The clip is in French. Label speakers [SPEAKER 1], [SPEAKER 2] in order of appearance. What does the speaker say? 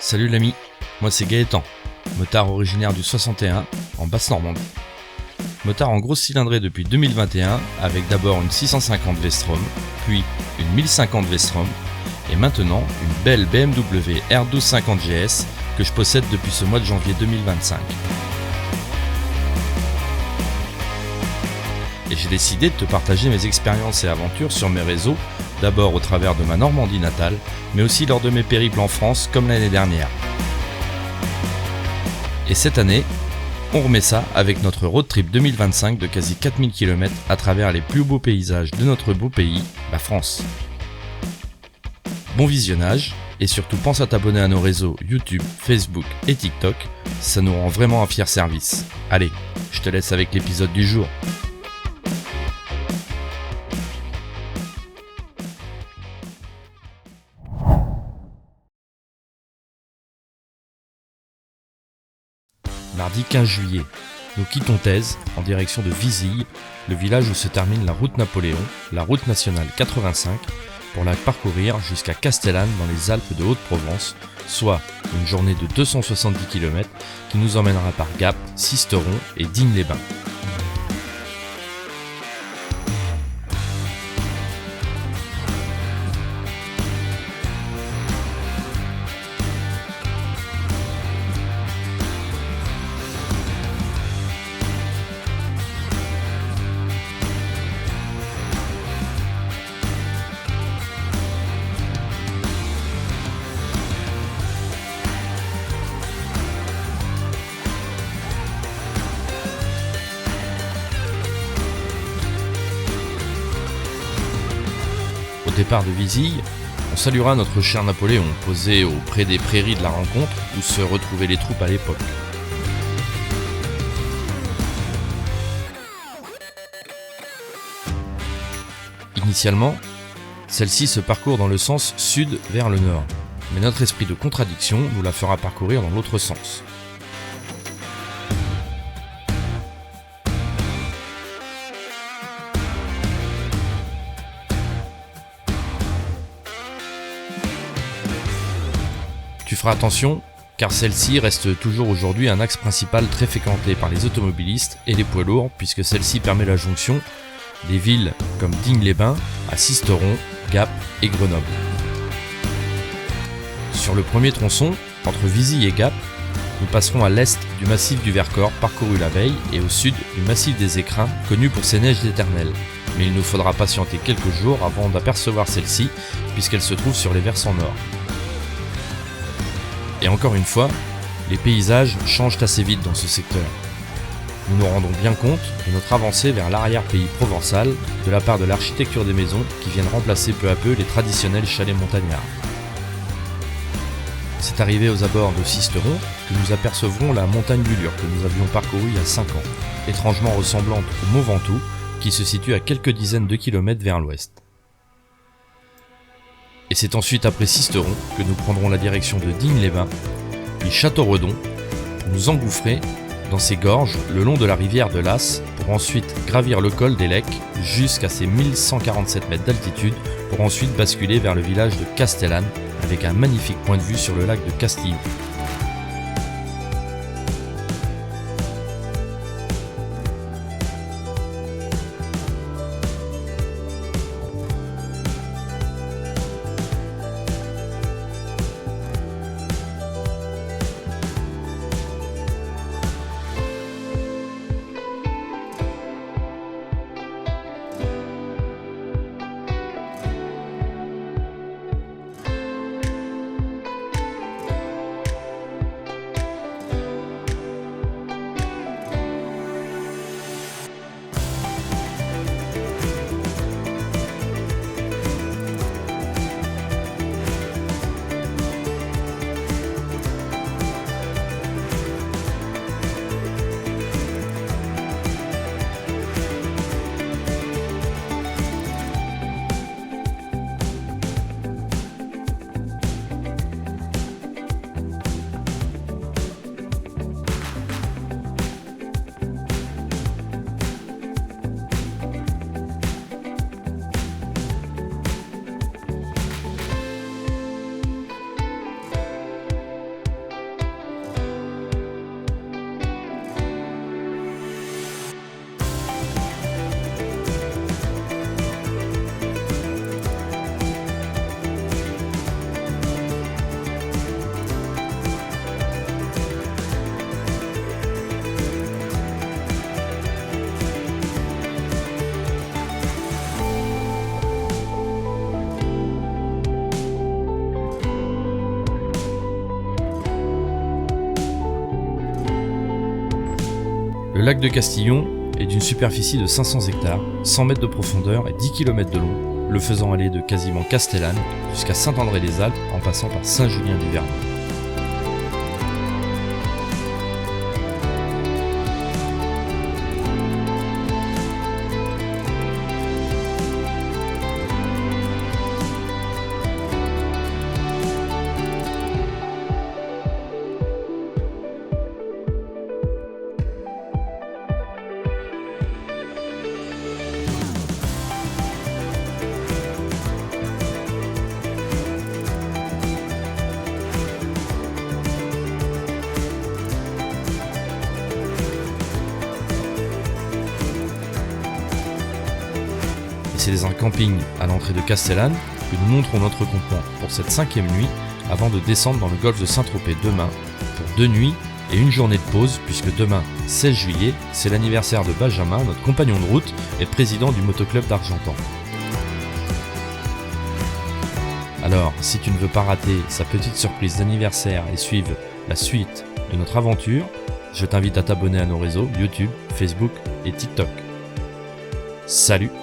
[SPEAKER 1] Salut l'ami, moi c'est Gaëtan, motard originaire du 61 en Basse-Normandie. Motard en grosse cylindrée depuis 2021 avec d'abord une 650 V-Strom, puis une 1050 V-Strom et maintenant une belle BMW R1250 GS que je possède depuis ce mois de janvier 2025. Et j'ai décidé de te partager mes expériences et aventures sur mes réseaux, d'abord au travers de ma Normandie natale, mais aussi lors de mes périples en France comme l'année dernière. Et cette année, on remet ça avec notre road trip 2025 de quasi 4000 km à travers les plus beaux paysages de notre beau pays, la France. Bon visionnage, et surtout pense à t'abonner à nos réseaux YouTube, Facebook et TikTok, ça nous rend vraiment un fier service. Allez, je te laisse avec l'épisode du jour. Mardi 15 juillet, nous quittons Thèse en direction de Vizille, le village où se termine la route Napoléon, la route nationale 85, pour la parcourir jusqu'à Castellane dans les Alpes de Haute-Provence, soit une journée de 270 km qui nous emmènera par Gap, Sisteron et Digne-les-Bains. Au départ de Vizille, on saluera notre cher Napoléon, posé auprès des prairies de la rencontre où se retrouvaient les troupes à l'époque. Initialement, celle-ci se parcourt dans le sens sud vers le nord, mais notre esprit de contradiction nous la fera parcourir dans l'autre sens. Tu feras attention, car celle-ci reste toujours aujourd'hui un axe principal très fréquenté par les automobilistes et les poids lourds, puisque celle-ci permet la jonction des villes comme Digne-les-Bains, à Sisteron, Gap et Grenoble. Sur le premier tronçon, entre Vizille et Gap, nous passerons à l'est du massif du Vercors parcouru la veille et au sud du massif des Écrins, connu pour ses neiges éternelles. Mais il nous faudra patienter quelques jours avant d'apercevoir celle-ci, puisqu'elle se trouve sur les versants nord. Et encore une fois, les paysages changent assez vite dans ce secteur. Nous nous rendons bien compte de notre avancée vers l'arrière-pays provençal de la part de l'architecture des maisons qui viennent remplacer peu à peu les traditionnels chalets montagnards. C'est arrivé aux abords de Sisteron que nous apercevrons la montagne du Lure que nous avions parcourue il y a 5 ans, étrangement ressemblante au Mont Ventoux qui se situe à quelques dizaines de kilomètres vers l'ouest. Et c'est ensuite après Sisteron que nous prendrons la direction de Digne-les-Bains, puis Château-Redon, pour nous engouffrer dans ces gorges le long de la rivière de l'Asse pour ensuite gravir le col des Lecs jusqu'à ses 1147 mètres d'altitude pour ensuite basculer vers le village de Castellane avec un magnifique point de vue sur le lac de Castillon. lac de Castillon est d'une superficie de 500 hectares, 100 mètres de profondeur et 10 km de long, le faisant aller de quasiment Castellane jusqu'à Saint-André-les-Alpes en passant par Saint-Julien-du-Verdon. C'est dans un camping à l'entrée de Castellane que nous montrons notre campement pour cette 5e nuit avant de descendre dans le golfe de Saint-Tropez demain pour 2 nuits et une journée de pause puisque demain, 16 juillet, c'est l'anniversaire de Benjamin, notre compagnon de route et président du motoclub d'Argentan. Alors, si tu ne veux pas rater sa petite surprise d'anniversaire et suivre la suite de notre aventure, je t'invite à t'abonner à nos réseaux YouTube, Facebook et TikTok. Salut!